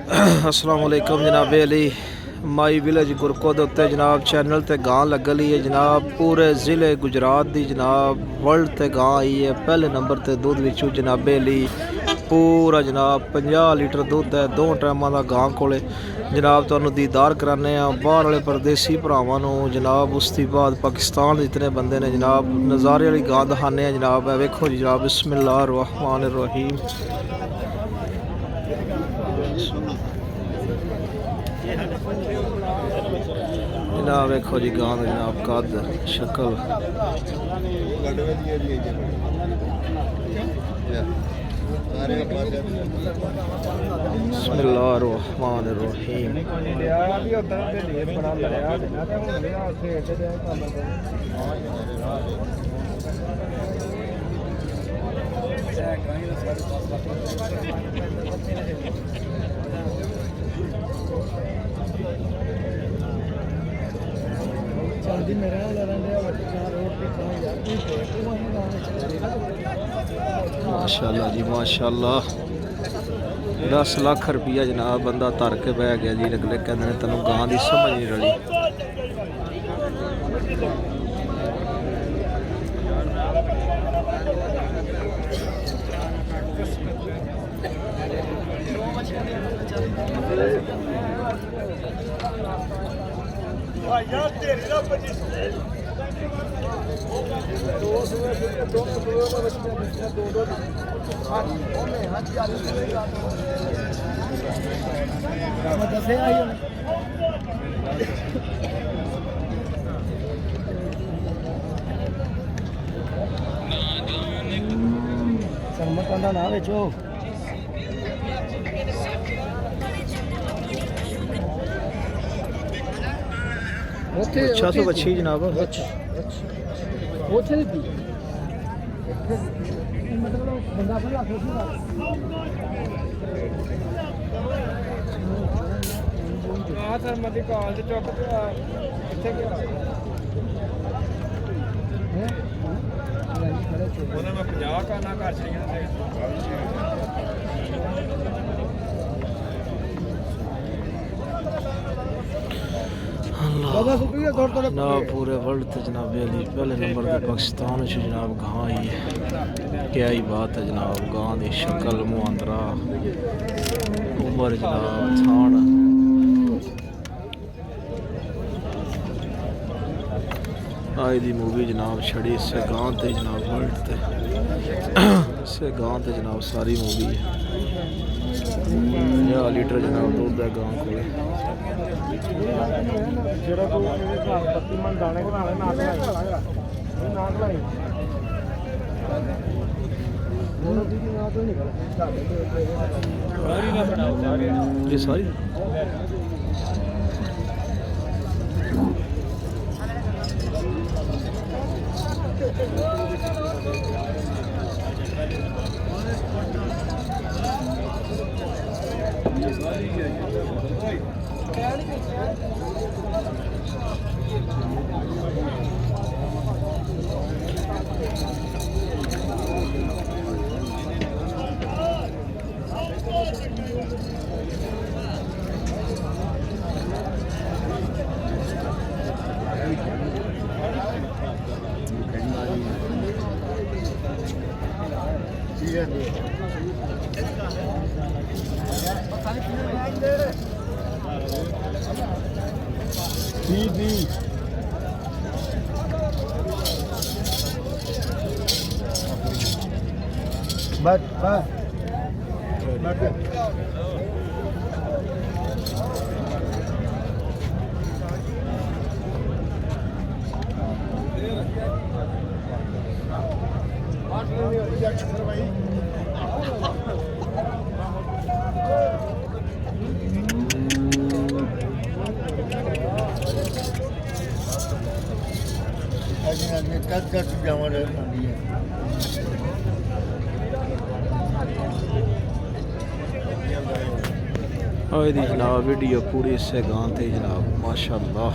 अस्सलाम वालेकुम जनाब अली माई विलेज गुरकोद उत्ते जनाब चैनल ते गां लगली है जनाब। पूरे ज़िले गुजरात दी जनाब वर्ल्ड ते गां आई है। पहले नंबर ते दुध विचू जनाबे अली पूरा जनाब 50 लीटर दुध है। 2 टाइमां दा गां कोले जनाब तुहानू दीदार कराने बाहर वाले परदेसी भरावां नू जनाब। उस दी बाद पाकिस्तान जितने बंदे ने जनाब नज़ारे वाली गां दिखाने जनाब। वेखो जी जनाब बिस्मिल्लाह रहमान रहीम। जनाब वेखो जी गां जनाब कद शक्ल बिस्मिल्लाहिर्रहमानिर्रहीम। माशाल्लाह जी माशाल्लाह। 10 लाख रुपया जनाब बंदा तर के बह गया जी। अगले कहते हैं तेनों गां की समझ नहीं रली। ना बेचो अच्छा तो अच्छी जनाब ना पूरे वर्ल्ड ते जनाब अली पहले नंबर पे पाकिस्तान जनाब गां आई है। क्या ही बात है जनाब। गां की शक्ल मुहांदरा उम्र जनाब थान आज दी मूवी जनाब छड़ी इससे गां ते जनाब वर्ल्ड ते इससे गां ते जनाब सारी मूवी है। 50 लीटर जनाब दूध है गां को। ये सारी जनाब वीडियो पूरी इससे गां ते जनाब माशाल्लाह।